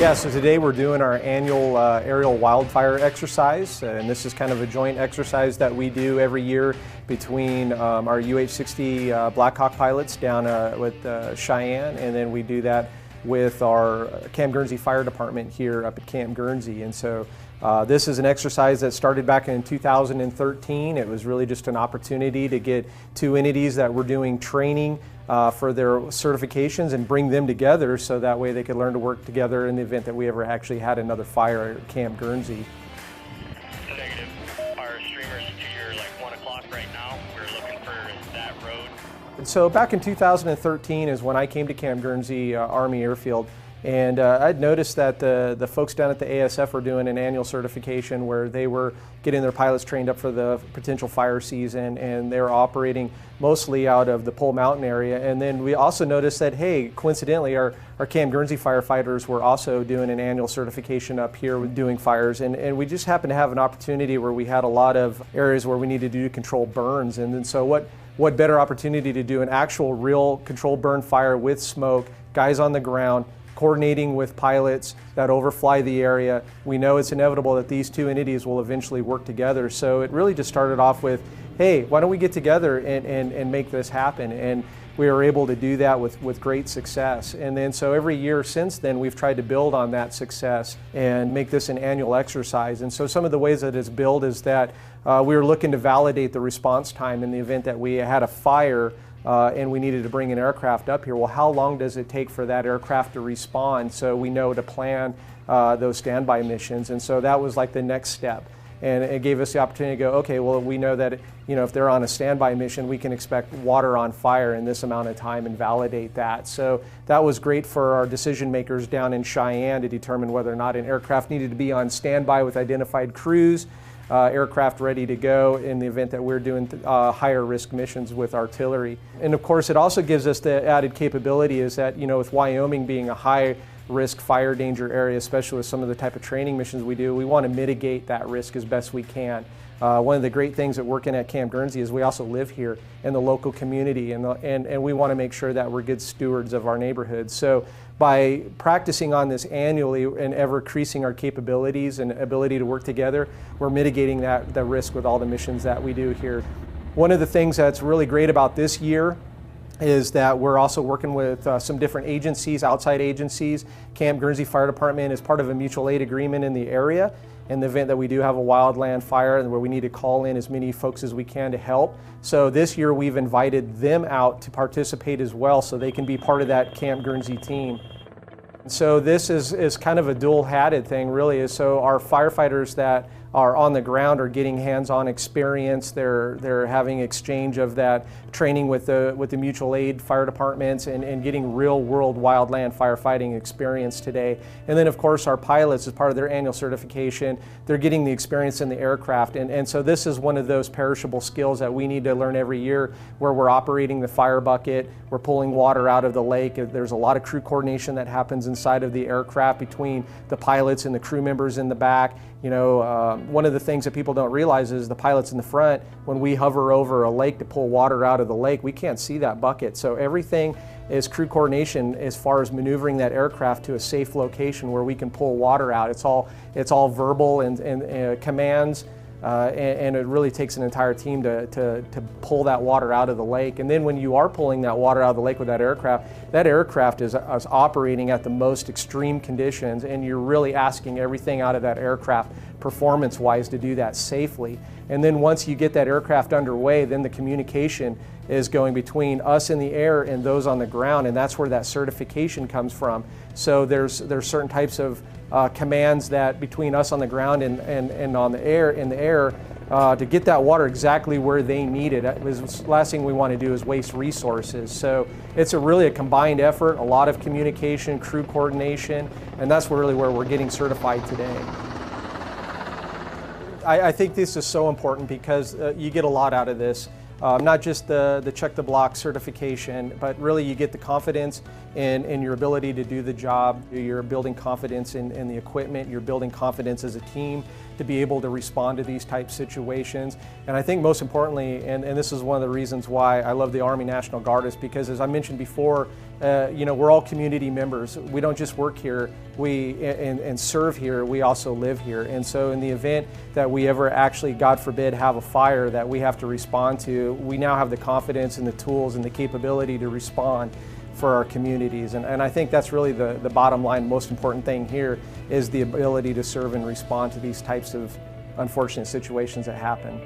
Yeah, so today we're doing our annual aerial wildfire exercise, and this is kind of a joint exercise that we do every year between our UH-60 Black Hawk pilots down with Cheyenne, and then we do that with our Camp Guernsey Fire Department here up at Camp Guernsey. And so this is an exercise that started back in 2013. It was really just an opportunity to get two entities that were doing training for their certifications and bring them together so that way they could learn to work together in the event that we ever actually had another fire at Camp Guernsey. Negative. Our streamers to your 1 o'clock right now. We're looking for that road. And so back in 2013 is when I came to Camp Guernsey Army Airfield, and I'd noticed that the folks down at the ASF were doing an annual certification where they were getting their pilots trained up for the potential fire season, and they were operating mostly out of the Pole Mountain area. And then we also noticed that, hey, coincidentally, our Camp Guernsey firefighters were also doing an annual certification up here with doing fires. And we just happened to have an opportunity where we had a lot of areas where we needed to do controlled burns. And then so what better opportunity to do an actual real controlled burn fire with smoke, guys on the ground, coordinating with pilots that overfly the area. We know it's inevitable that these two entities will eventually work together. So it really just started off with, hey, why don't we get together and make this happen? And we were able to do that with great success. And then so every year since then, we've tried to build on that success and make this an annual exercise. And so some of the ways that it's built is that we were looking to validate the response time in the event that we had a fire and we needed to bring an aircraft up here. Well, how long does it take for that aircraft to respond so we know to plan those standby missions? And so that was like the next step. And it gave us the opportunity to go, okay, well, we know that, if they're on a standby mission, we can expect water on fire in this amount of time and validate that. So that was great for our decision makers down in Cheyenne to determine whether or not an aircraft needed to be on standby with identified crews, aircraft ready to go in the event that we're doing higher risk missions with artillery. And of course, it also gives us the added capability is that, with Wyoming being a high risk fire danger area, especially with some of the type of training missions we do, we want to mitigate that risk as best we can. One of the great things at working at Camp Guernsey is we also live here in the local community, and we want to make sure that we're good stewards of our neighborhood. So by practicing on this annually and ever increasing our capabilities and ability to work together, we're mitigating the risk with all the missions that we do here. One of the things that's really great about this year is that we're also working with some different agencies, outside agencies. Camp Guernsey Fire Department is part of a mutual aid agreement in the area. In the event that we do have a wildland fire and where we need to call in as many folks as we can to help. So this year we've invited them out to participate as well so they can be part of that Camp Guernsey team. So this is kind of a dual-hatted thing really. So our firefighters that are on the ground are getting hands-on experience. They're having exchange of that training with the mutual aid fire departments and getting real-world wildland firefighting experience today. And then of course our pilots, as part of their annual certification, they're getting the experience in the aircraft. And so this is one of those perishable skills that we need to learn every year, where we're operating the fire bucket, we're pulling water out of the lake. There's a lot of crew coordination that happens inside of the aircraft between the pilots and the crew members in the back. One of the things that people don't realize is the pilots in the front, when we hover over a lake to pull water out of the lake, we can't see that bucket. So everything is crew coordination as far as maneuvering that aircraft to a safe location where we can pull water out. It's all verbal and commands. And it really takes an entire team to pull that water out of the lake. And then when you are pulling that water out of the lake with that aircraft is operating at the most extreme conditions, and you're really asking everything out of that aircraft performance-wise to do that safely. And then once you get that aircraft underway, then the communication is going between us in the air and those on the ground, and that's where that certification comes from. So there's certain types of commands that between us on the ground and on the air, to get that water exactly where they need it. The last thing we want to do is waste resources. So it's really a combined effort, a lot of communication, crew coordination, and that's really where we're getting certified today. I think this is so important because you get a lot out of this. Not just the check the block certification, but really you get the confidence in your ability to do the job. You're building confidence in the equipment. You're building confidence as a team to be able to respond to these type situations. And I think most importantly, and this is one of the reasons why I love the Army National Guard, is because, as I mentioned before, we're all community members. We don't just work here and serve here, we also live here. And so in the event that we ever actually, God forbid, have a fire that we have to respond to, we now have the confidence and the tools and the capability to respond for our communities. And I think that's really the bottom line, most important thing here, is the ability to serve and respond to these types of unfortunate situations that happen.